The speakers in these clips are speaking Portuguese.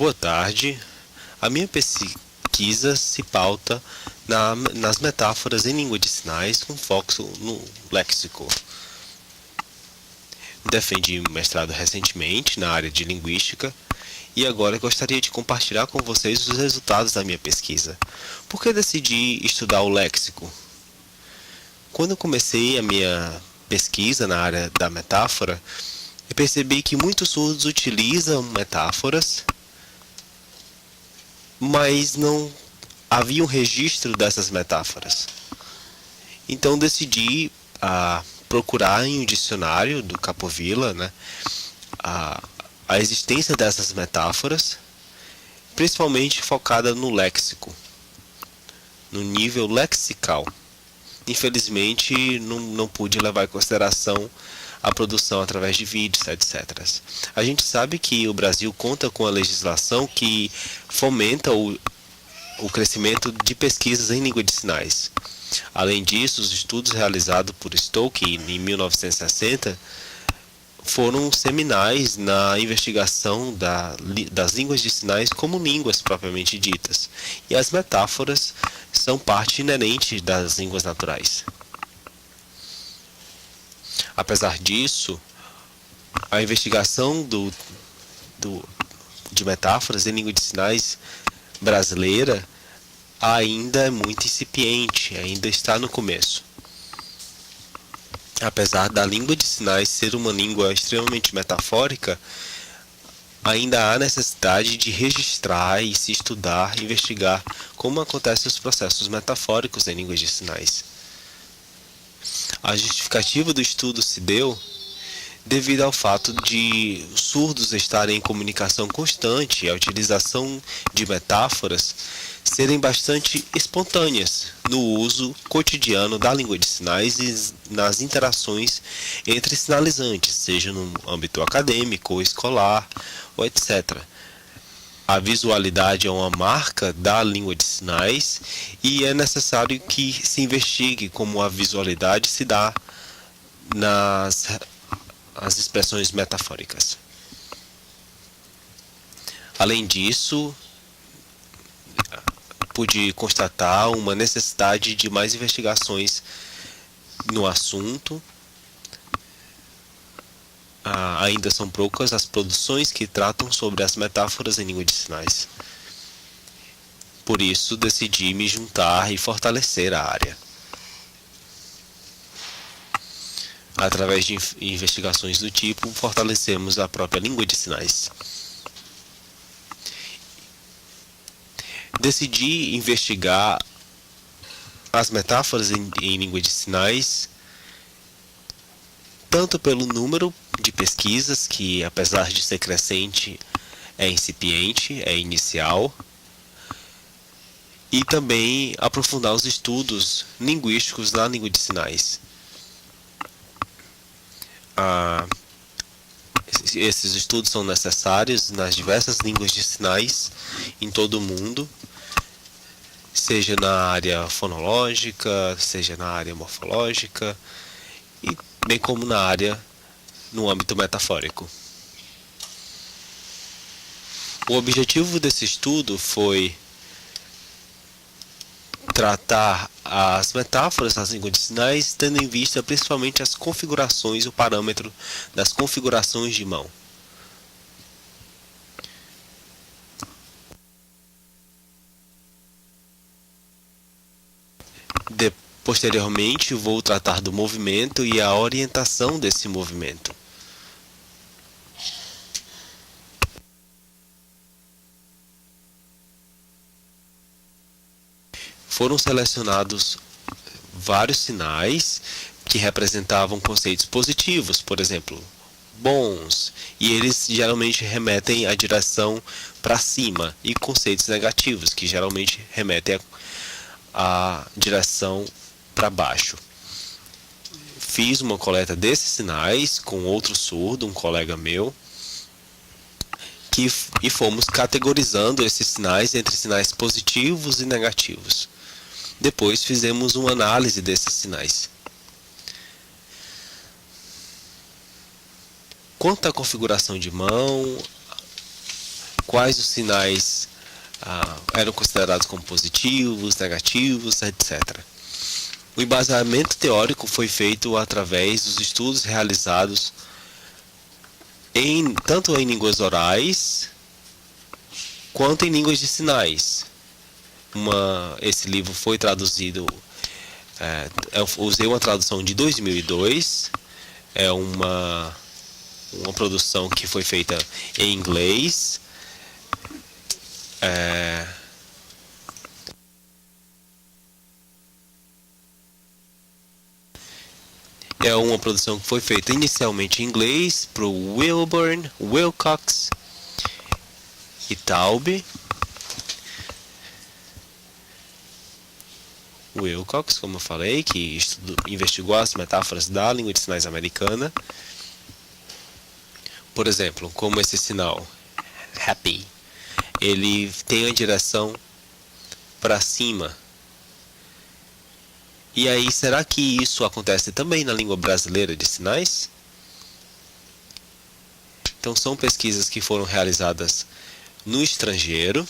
Boa tarde. A minha pesquisa se pauta nas metáforas em língua de sinais com foco no léxico. Defendi mestrado recentemente na área de linguística e agora gostaria de compartilhar com vocês os resultados da minha pesquisa. Por que decidi estudar o léxico? Quando eu comecei a minha pesquisa na área da metáfora, eu percebi que muitos surdos utilizam metáforas, mas não havia um registro dessas metáforas. Então decidi procurar em um dicionário do Capovilla, a existência dessas metáforas, principalmente focada no léxico, no nível lexical. Infelizmente, não pude levar em consideração a produção através de vídeos, etc. A gente sabe que o Brasil conta com a legislação que fomenta o crescimento de pesquisas em língua de sinais. Além disso, os estudos realizados por Stoke em 1960 foram seminais na investigação das línguas de sinais como línguas propriamente ditas. E as metáforas são parte inerente das línguas naturais. Apesar disso, a investigação de metáforas em língua de sinais brasileira ainda é muito incipiente, ainda está no começo. Apesar da língua de sinais ser uma língua extremamente metafórica, ainda há necessidade de registrar e se estudar, investigar como acontecem os processos metafóricos em línguas de sinais. A justificativa do estudo se deu devido ao fato de surdos estarem em comunicação constante e a utilização de metáforas serem bastante espontâneas no uso cotidiano da língua de sinais e nas interações entre sinalizantes, seja no âmbito acadêmico ou escolar, ou etc. A visualidade é uma marca da língua de sinais e é necessário que se investigue como a visualidade se dá nas expressões metafóricas. Além disso, pude constatar uma necessidade de mais investigações no assunto. Ainda são poucas as produções que tratam sobre as metáforas em língua de sinais. Por isso, decidi me juntar e fortalecer a área. Através de investigações do tipo, fortalecemos a própria língua de sinais. Decidi investigar as metáforas em língua de sinais, tanto pelo número de pesquisas, que apesar de ser crescente, é incipiente, é inicial, e também aprofundar os estudos linguísticos na língua de sinais. Esses estudos são necessários nas diversas línguas de sinais em todo o mundo, seja na área fonológica, seja na área morfológica, e bem como no âmbito metafórico. O objetivo desse estudo foi tratar as metáforas das línguas de sinais, tendo em vista principalmente as configurações, o parâmetro das configurações de mão. Posteriormente, vou tratar do movimento e a orientação desse movimento. Foram selecionados vários sinais que representavam conceitos positivos, por exemplo, bons, e eles geralmente remetem a direção para cima, e conceitos negativos, que geralmente remetem a direção para baixo. Fiz uma coleta desses sinais com outro surdo, um colega meu, e fomos categorizando esses sinais entre sinais positivos e negativos. Depois fizemos uma análise desses sinais. Quanto à configuração de mão, quais os sinais eram considerados como positivos, negativos, etc. O embasamento teórico foi feito através dos estudos realizados tanto em línguas orais quanto em línguas de sinais. Esse livro foi traduzido, eu usei uma tradução de 2002, é uma produção que foi feita em inglês. É uma produção que foi feita inicialmente em inglês para o Wilburn, Wilcox e Taube. Wilcox, como eu falei, que investigou as metáforas da língua de sinais americana. Por exemplo, como esse sinal happy, ele tem a direção para cima. E aí, será que isso acontece também na língua brasileira de sinais? Então, são pesquisas que foram realizadas no estrangeiro,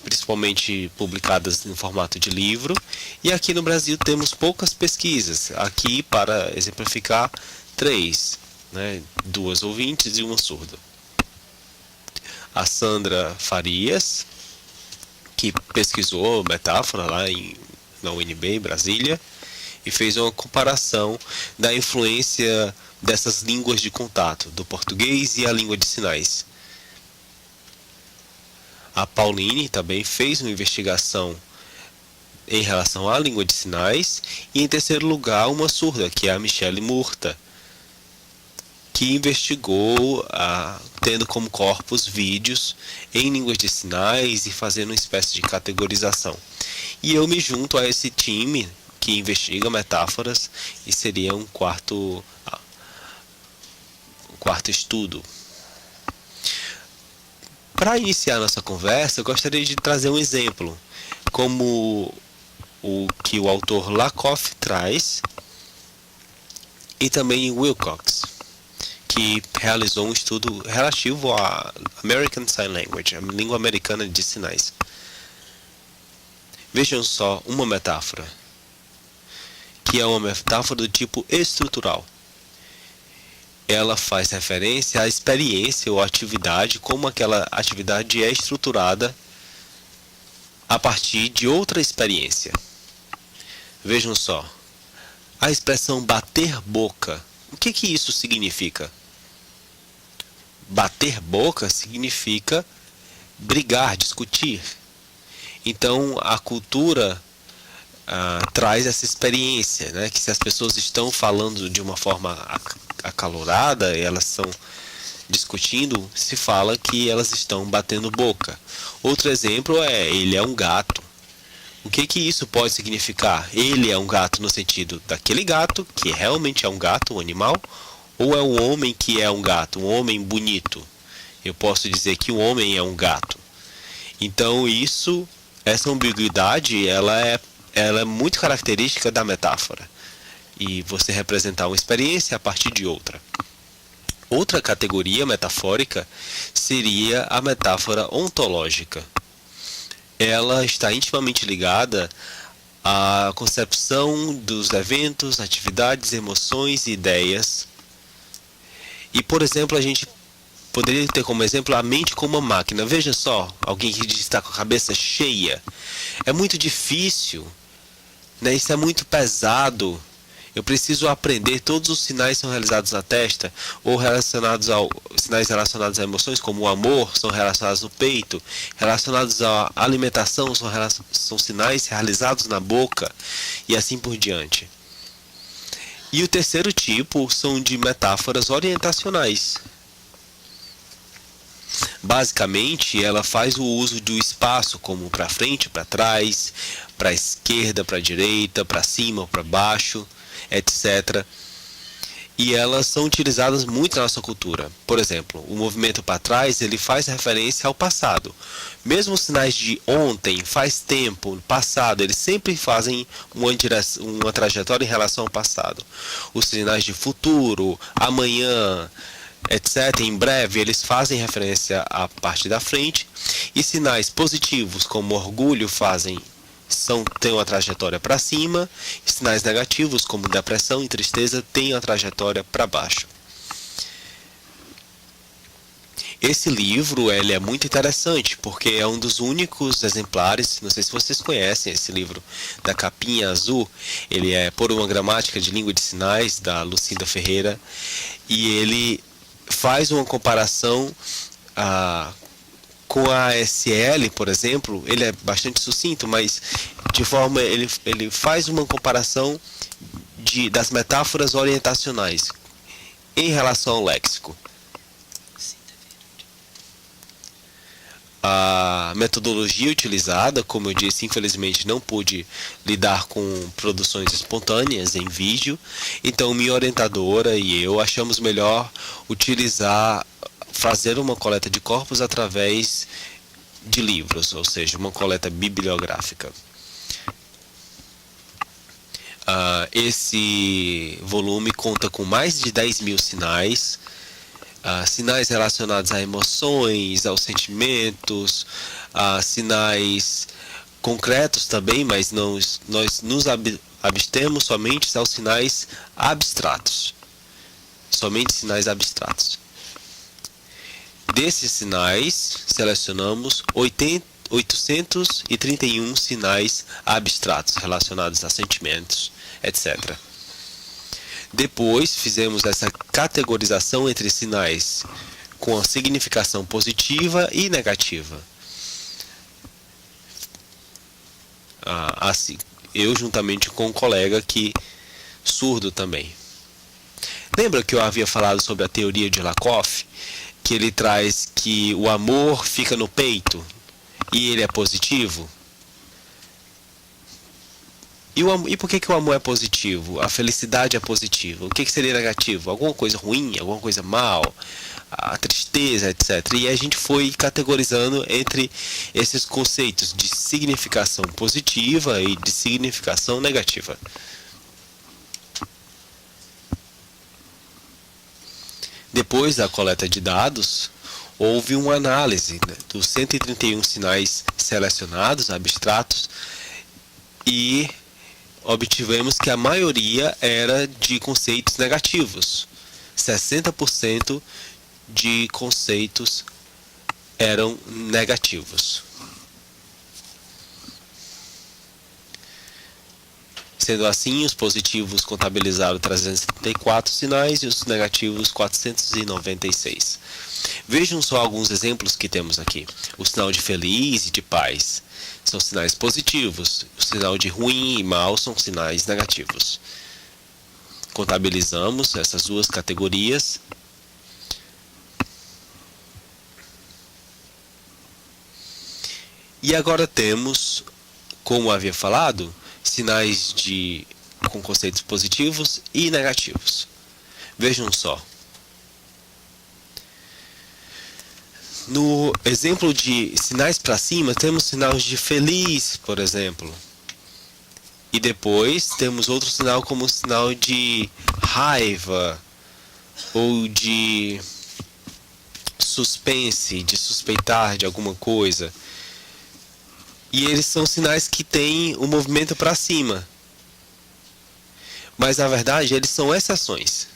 principalmente publicadas em formato de livro. E aqui no Brasil temos poucas pesquisas. Aqui, para exemplificar, 3, 2 ouvintes e uma surda. A Sandra Farias, que pesquisou metáfora lá na UNB, em Brasília, e fez uma comparação da influência dessas línguas de contato, do português e a língua de sinais. A Pauline também fez uma investigação em relação à língua de sinais, e em terceiro lugar uma surda, que é a Michele Murta, que investigou tendo como corpus vídeos em línguas de sinais e fazendo uma espécie de categorização. E eu me junto a esse time que investiga metáforas, e seria um quarto estudo. Para iniciar nossa conversa, eu gostaria de trazer um exemplo, como o que o autor Lakoff traz, e também Wilcox, que realizou um estudo relativo à American Sign Language, a língua americana de sinais. Vejam só uma metáfora, que é uma metáfora do tipo estrutural. Ela faz referência à experiência ou atividade, como aquela atividade é estruturada a partir de outra experiência. Vejam só, a expressão bater boca, o que isso significa? Bater boca significa brigar, discutir. Então a cultura traz essa experiência, que se as pessoas estão falando de uma forma acalorada, elas estão discutindo, se fala que elas estão batendo boca. Outro exemplo ele é um gato. O que isso pode significar? Ele é um gato no sentido daquele gato, que realmente é um gato, um animal, ou é um homem que é um gato, um homem bonito? Eu posso dizer que um homem é um gato. Então essa ambiguidade, ela é muito característica da metáfora. E você representar uma experiência a partir de outra. Outra categoria metafórica seria a metáfora ontológica. Ela está intimamente ligada à concepção dos eventos, atividades, emoções e ideias. E, por exemplo, a gente poderia ter como exemplo a mente como uma máquina. Veja só, alguém que está com a cabeça cheia. É muito difícil, isso é muito pesado. Eu preciso aprender, todos os sinais são realizados na testa, ou sinais relacionados a emoções, como o amor, são relacionados no peito, relacionados à alimentação, são sinais realizados na boca, e assim por diante. E o terceiro tipo são de metáforas orientacionais. Basicamente, ela faz o uso do espaço, como para frente, para trás, para a esquerda, para a direita, para cima, para baixo, etc. E elas são utilizadas muito na nossa cultura. Por exemplo, o movimento para trás, ele faz referência ao passado. Mesmo os sinais de ontem, faz tempo, passado, eles sempre fazem uma trajetória em relação ao passado. Os sinais de futuro, amanhã, etc., em breve, eles fazem referência à parte da frente, e sinais positivos, como orgulho, têm uma trajetória para cima, e sinais negativos, como depressão e tristeza, têm uma trajetória para baixo. Esse livro ele é muito interessante, porque é um dos únicos exemplares, não sei se vocês conhecem esse livro, da capinha azul. Ele é Por uma Gramática de Língua de Sinais, da Lucinda Ferreira, e ele faz uma comparação com a ASL, por exemplo. Ele é bastante sucinto, mas ele faz uma comparação das metáforas orientacionais em relação ao léxico. A metodologia utilizada, como eu disse, infelizmente não pude lidar com produções espontâneas em vídeo, então minha orientadora e eu achamos melhor fazer uma coleta de corpos através de livros, ou seja, uma coleta bibliográfica. Esse volume conta com mais de 10.000 sinais, sinais relacionados a emoções, aos sentimentos, sinais concretos também, mas nós nos abstemos somente aos sinais abstratos. Somente sinais abstratos. Desses sinais, selecionamos 831 sinais abstratos relacionados a sentimentos, etc. Depois fizemos essa categorização entre sinais com a significação positiva e negativa. Assim, eu juntamente com um colega surdo também. Lembra que eu havia falado sobre a teoria de Lakoff? Que ele traz que o amor fica no peito e ele é positivo? E por que o amor é positivo? A felicidade é positiva. O que seria negativo? Alguma coisa ruim, alguma coisa mal, a tristeza, etc. E a gente foi categorizando entre esses conceitos de significação positiva e de significação negativa. Depois da coleta de dados, houve uma análise, né, dos 131 sinais selecionados, abstratos, e obtivemos que a maioria era de conceitos negativos. 60% de conceitos eram negativos. Sendo assim, os positivos contabilizaram 374 sinais e os negativos 496. Vejam só alguns exemplos que temos aqui. O sinal de feliz e de paz são sinais positivos. O sinal de ruim e mal são sinais negativos. Contabilizamos essas duas categorias. E agora temos, como havia falado, sinais com conceitos positivos e negativos. Vejam só. No exemplo de sinais para cima, temos sinais de feliz, por exemplo. E depois temos outro sinal como sinal de raiva ou de suspense, de suspeitar de alguma coisa. E eles são sinais que têm o movimento para cima. Mas na verdade eles são exceções.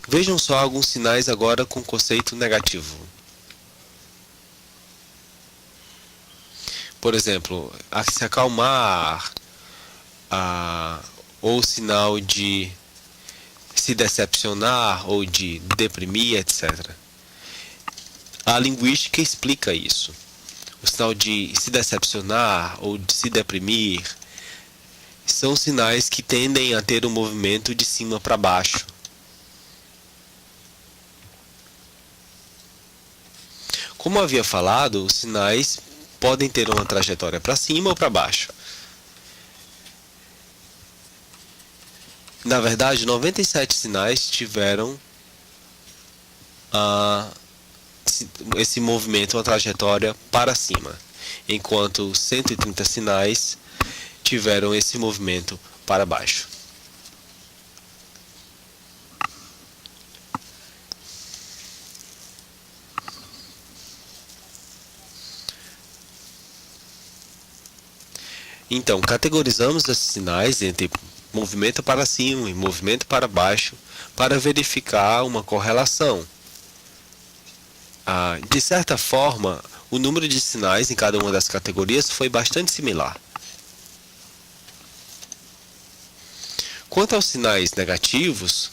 Vejam só alguns sinais agora com conceito negativo. Por exemplo, se acalmar, ou sinal de se decepcionar ou de deprimir, etc. A linguística explica isso. O sinal de se decepcionar ou de se deprimir são sinais que tendem a ter um movimento de cima para baixo. Como havia falado, os sinais podem ter uma trajetória para cima ou para baixo. Na verdade, 97 sinais tiveram esse movimento, uma trajetória para cima, enquanto 130 sinais tiveram esse movimento para baixo. Então, categorizamos esses sinais entre movimento para cima e movimento para baixo para verificar uma correlação. De certa forma, o número de sinais em cada uma das categorias foi bastante similar. Quanto aos sinais negativos,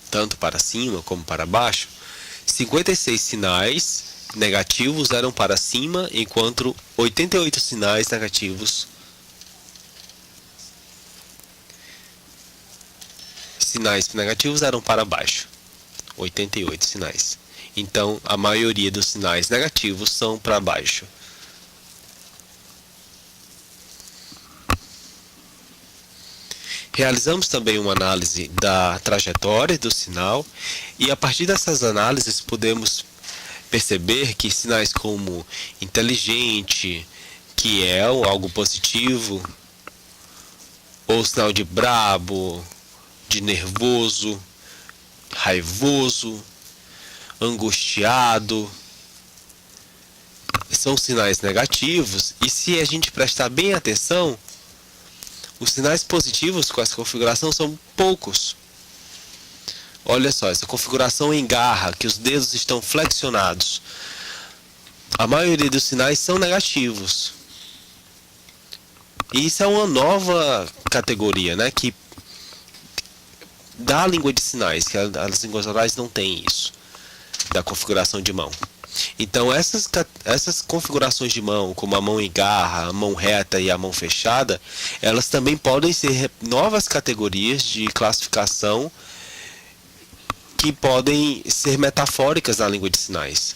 tanto para cima como para baixo, 56 sinais negativos eram para cima, enquanto 88 sinais negativos eram para baixo. 88 sinais. Então, a maioria dos sinais negativos são para baixo. Realizamos também uma análise da trajetória do sinal e a partir dessas análises podemos perceber que sinais como inteligente, que é algo positivo, ou sinal de brabo, de nervoso, raivoso, angustiado, são sinais negativos, e se a gente prestar bem atenção, os sinais positivos com essa configuração são poucos. Olha só, essa configuração em garra, que os dedos estão flexionados. A maioria dos sinais são negativos. E isso é uma nova categoria, né, que da língua de sinais, que as línguas orais não têm isso, da configuração de mão. Então essas configurações de mão, como a mão em garra, a mão reta e a mão fechada, elas também podem ser novas categorias de classificação que podem ser metafóricas na língua de sinais.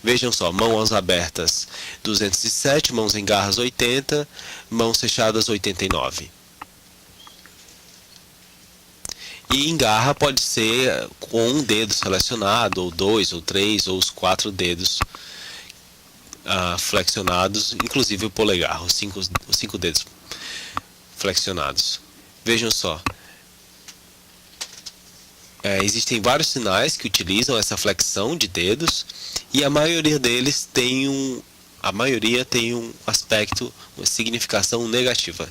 Vejam só, mãos abertas 207, mãos em garras 80, mãos fechadas 89. E em garra pode ser com um dedo selecionado, ou dois, ou três, ou os 4 dedos flexionados, inclusive o polegar, os cinco dedos flexionados. Vejam só, existem vários sinais que utilizam essa flexão de dedos e a maioria deles tem um aspecto, uma significação negativa.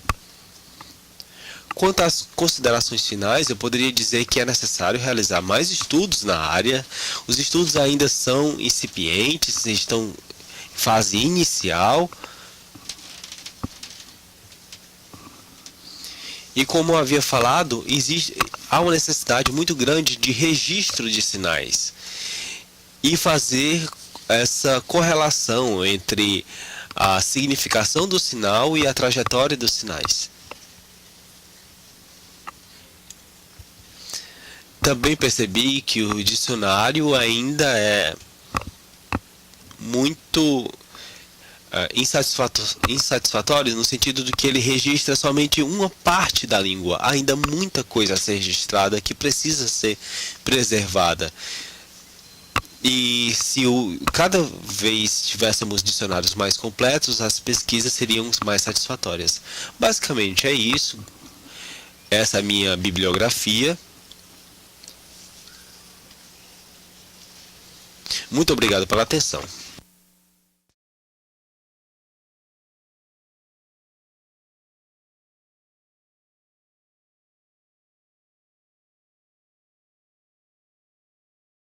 Quanto às considerações finais, eu poderia dizer que é necessário realizar mais estudos na área. Os estudos ainda são incipientes, estão em fase inicial. E como eu havia falado, há uma necessidade muito grande de registro de sinais e fazer essa correlação entre a significação do sinal e a trajetória dos sinais. Também percebi que o dicionário ainda é muito insatisfatório no sentido de que ele registra somente uma parte da língua. Há ainda muita coisa a ser registrada que precisa ser preservada. E se cada vez tivéssemos dicionários mais completos, as pesquisas seriam mais satisfatórias. Basicamente é isso. Essa é a minha bibliografia. Muito obrigado pela atenção.